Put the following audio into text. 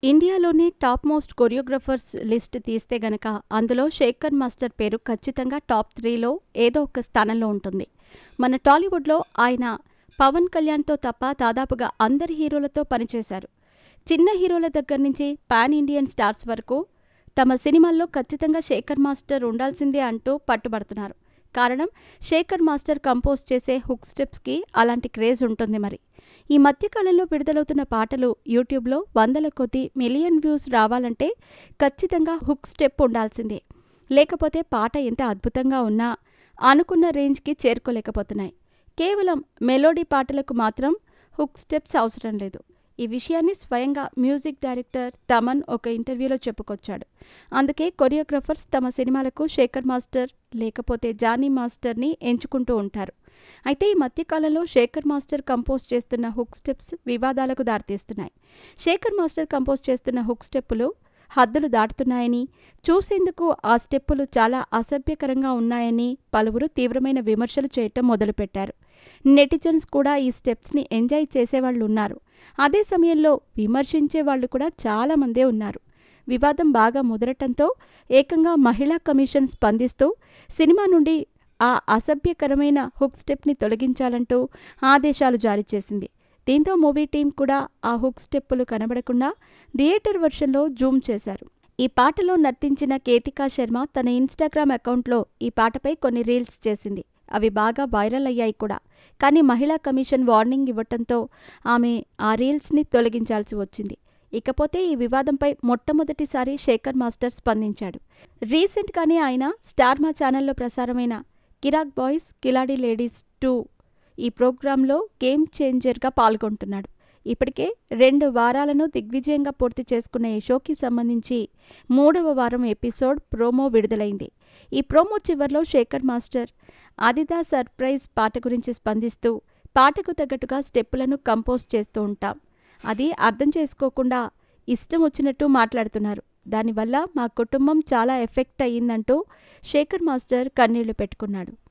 ఇండియాలోని top most choreographers list తీస్తే గనక అందులో శేఖర్ మాస్టర్ పేరు ఖచ్చితంగా టాప్ 3లో ఏదో ఒక స్థానంలో ఉంటుంది. మన టాలీవుడ్లో ఆయన పవన్ కళ్యాణ్తో తప్ప దాదాపుగా అందరి హీరోలతో పనిచేశారు. చిన్న హీరోల దగ్గర నుంచి పాన్ ఇండియన్ స్టార్స్ వరకు తమ సినిమాల్లో ఖచ్చితంగా శేఖర్ మాస్టర్ ఉండాల్సిందే అంటూ పట్టుబడుతున్నారు. కారణం, శేఖర్ మాస్టర్ కంపోజ్ చేసే హుక్ స్టెప్స్కి అలాంటి క్రేజ్ ఉంటుంది. మరి ఈ మధ్యకాలంలో విడుదలవుతున్న పాటలు యూట్యూబ్లో వందల కొద్ది మిలియన్ వ్యూస్ రావాలంటే ఖచ్చితంగా హుక్ స్టెప్ ఉండాల్సిందే. లేకపోతే పాట ఎంత అద్భుతంగా ఉన్నా అనుకున్న రేంజ్కి చేరుకోలేకపోతున్నాయి. కేవలం మెలోడీ పాటలకు మాత్రం హుక్ స్టెప్స్ అవసరం లేదు. ఈ విషయాన్ని స్వయంగా మ్యూజిక్ డైరెక్టర్ తమన్ ఒక ఇంటర్వ్యూలో చెప్పుకొచ్చాడు. అందుకే కొరియోగ్రాఫర్స్ తమ సినిమాలకు శేఖర్ మాస్టర్ లేకపోతే జానీ మాస్టర్ని ఎంచుకుంటూ ఉంటారు. అయితే ఈ మధ్యకాలంలో శేఖర్ మాస్టర్ కంపోజ్ చేస్తున్న హుక్ స్టెప్స్ వివాదాలకు దారితీస్తున్నాయి. శేఖర్ మాస్టర్ కంపోజ్ చేస్తున్న హుక్ స్టెప్పులు హద్దులు దాటుతున్నాయని, చూసేందుకు ఆ స్టెప్పులు చాలా అసభ్యకరంగా ఉన్నాయని పలువురు తీవ్రమైన విమర్శలు చేయటం మొదలుపెట్టారు. నెటిజన్స్ కూడా ఈ స్టెప్స్ని ఎంజాయ్ చేసేవాళ్లు ఉన్నారు. అదే సమయంలో విమర్శించే వాళ్ళు కూడా చాలామందే ఉన్నారు. వివాదం బాగా ముదరటంతో ఏకంగా మహిళా కమిషన్ స్పందిస్తూ సినిమా నుండి ఆ అసభ్యకరమైన హుక్ స్టెప్ని తొలగించాలంటూ ఆదేశాలు జారీ చేసింది. దీంతో మూవీ టీం కూడా ఆ హుక్ స్టెప్పులు కనబడకుండా థియేటర్ వర్షన్లో జూమ్ చేశారు. ఈ పాటలో నర్తించిన కేతికా శర్మ తన ఇన్స్టాగ్రామ్ అకౌంట్లో ఈ పాటపై కొన్ని రీల్స్ చేసింది. అవి బాగా వైరల్ అయ్యాయి కూడా. కానీ మహిళా కమిషన్ వార్నింగ్ ఇవ్వటంతో ఆమె ఆ రీల్స్ని తొలగించాల్సి వచ్చింది. ఇకపోతే ఈ వివాదంపై మొట్టమొదటిసారి శేఖర్ మాస్టర్ స్పందించాడు. రీసెంట్గానే ఆయన స్టార్ మా ఛానల్లో ప్రసారమైన కిరాక్ బాయ్స్ కిలాడి లేడీస్ 2 ఈ ప్రోగ్రాంలో గేమ్ చేంజర్గా పాల్గొంటున్నాడు. ఇప్పటికే 2 వారాలను దిగ్విజయంగా పూర్తి చేసుకున్న ఈ షోకి సంబంధించి 3వ వారం ఎపిసోడ్ ప్రోమో విడుదలైంది. ఈ ప్రోమో చివర్లో శేఖర్ మాస్టర్ అదిదా సర్ప్రైజ్ పాట గురించి స్పందిస్తూ, పాటకు తగ్గట్టుగా స్టెప్పులను కంపోజ్ చేస్తూ ఉంటాం, అది అర్థం చేసుకోకుండా ఇష్టం వచ్చినట్టు మాట్లాడుతున్నారు, దానివల్ల మా కుటుంబం చాలా ఎఫెక్ట్ అయ్యిందంటూ శేఖర్ మాస్టర్ కన్నీళ్లు పెట్టుకున్నాడు.